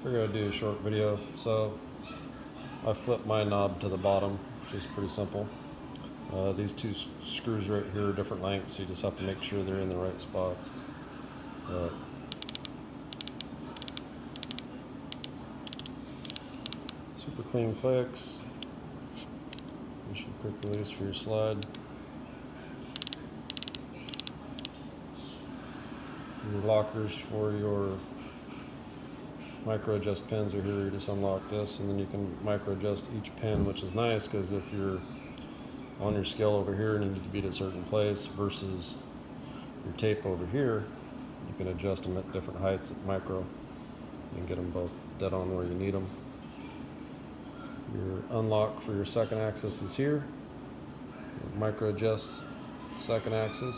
We're going to do a short video. So I flip my knob to the bottom, which is pretty simple. These two screws right here are different lengths, so you just have to make sure they're in the right spots. Super clean clicks. You should quick release for your slide. Your lockers for your micro adjust pins are here. You just unlock this and then you can micro adjust each pin, which is nice because if you're on your scale over here and you need to be at a certain place versus your tape over here, you can adjust them at different heights at micro and get them both dead on where you need them. Your unlock for your second axis is here. Your micro adjust second axis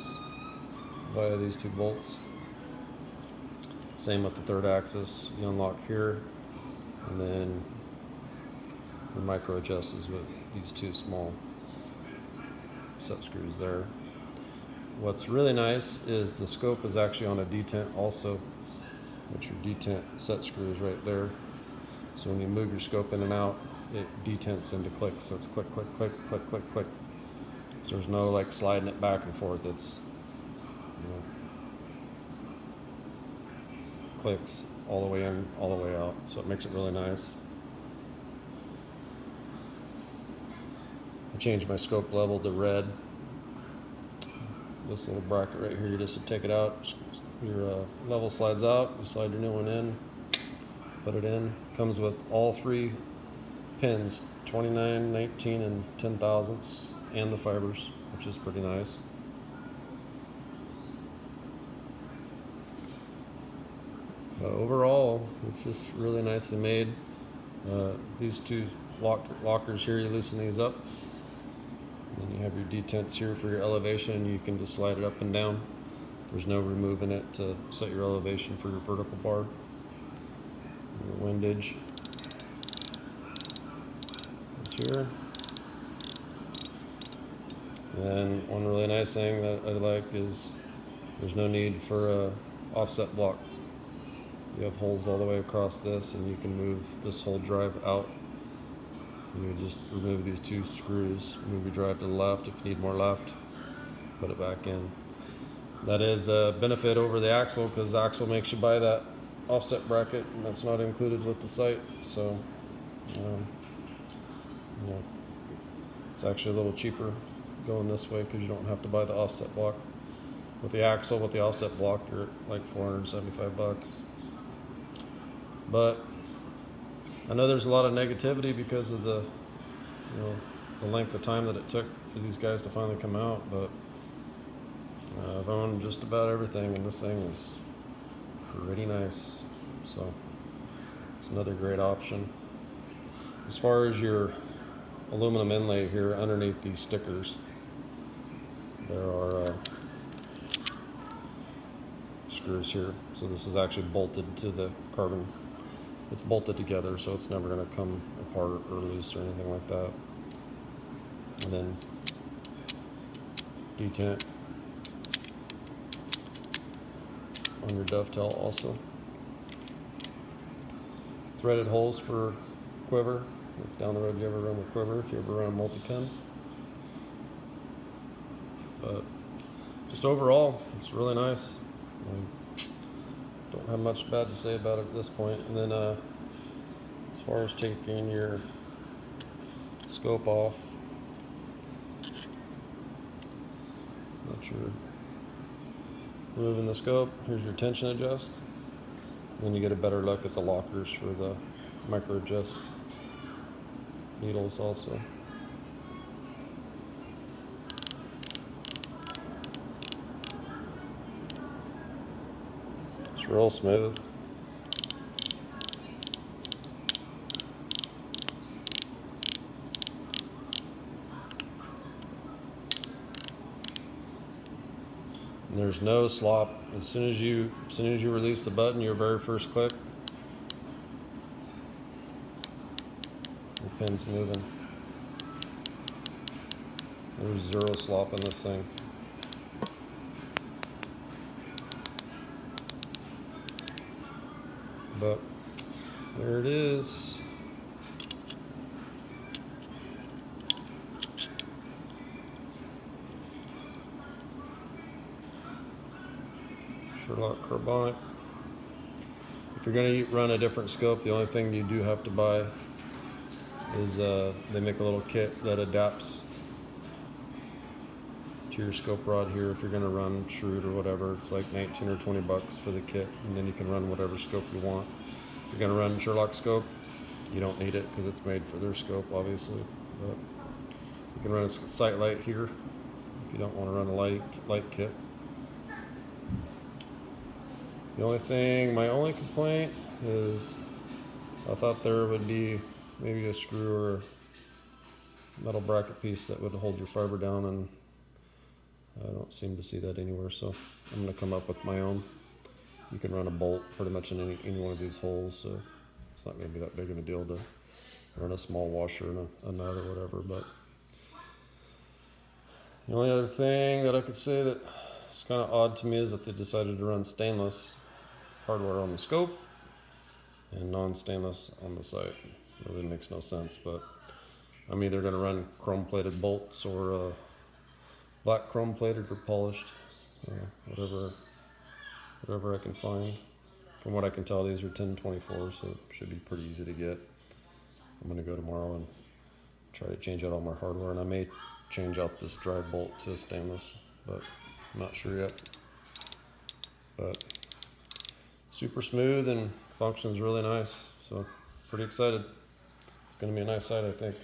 via these two bolts. Same with the third axis. You unlock here, and then the micro adjusts with these two small set screws there. What's really nice is the scope is actually on a detent also, which your detent set screw is right there. So when you move your scope in and out, it detents into clicks. So it's click, click, click, click, click, click. So there's no like sliding it back and forth. It's, clicks all the way in, all the way out. So it makes it really nice. I changed my scope level to red. This little bracket right here, you just take it out. Your level slides out. You slide your new one in, put it in. Comes with all three pins, 29, 19, and 10 thousandths, and the fibers, which is pretty nice. Overall, it's just really nicely made. These two lockers here, you loosen these up. And you have your detents here for your elevation. You can just slide it up and down. There's no removing it to set your elevation for your vertical bar. Your windage is here. And one really nice thing that I like is there's no need for a offset block. You have holes all the way across this, and you can move this whole drive out. You just remove these two screws, move your drive to the left. If you need more left, put it back in. That is a benefit over the axle, because the axle makes you buy that offset bracket, and that's not included with the sight. So, it's actually a little cheaper going this way because you don't have to buy the offset block. With the axle, with the offset block, you're at like $475. But I know there's a lot of negativity because of the length of time that it took for these guys to finally come out. But I've owned just about everything, and this thing is pretty nice. So it's another great option. As far as your aluminum inlay here underneath these stickers, there are screws here. So this is actually bolted to the carbon. It's bolted together, so it's never going to come apart or loose or anything like that. And then detent on your dovetail also. Threaded holes for quiver. If down the road you ever run with quiver, if you ever run a multi-pin. But just overall, it's really nice. Don't have much bad to say about it at this point. And then as far as taking your scope off, removing the scope, here's your tension adjust. And then you get a better look at the lockers for the micro adjust needles also. It's real smooth. And there's no slop. As soon as you release the button, your very first click, the pin's moving. There's zero slop in this thing. But There it is. Sherlock Carbonic. If you're going to run a different scope, the only thing you do have to buy is they make a little kit that adapts to your scope rod here. If you're going to run Shrewd or whatever, it's like 19 or 20 bucks for the kit, and then you can run whatever scope you want. If you're going to run Sherlock scope, you don't need it because it's made for their scope, obviously. But you can run a sight light here if you don't want to run a light kit. The only thing, my only complaint is I thought there would be maybe a screw or metal bracket piece that would hold your fiber down, and I don't seem to see that anywhere, so I'm going to come up with my own. You can run a bolt pretty much in any one of these holes, so it's not going to be that big of a deal to run a small washer and a nut or whatever. But the only other thing that I could say that is kind of odd to me is that they decided to run stainless hardware on the scope and non-stainless on the site. It really makes no sense, but I'm either going to run chrome-plated bolts or black chrome-plated or polished, whatever I can find. From what I can tell, these are 1024, so it should be pretty easy to get. I'm going to go tomorrow and try to change out all my hardware, and I may change out this dry bolt to stainless, but I'm not sure yet. But super smooth and functions really nice, so pretty excited. It's going to be a nice sight, I think.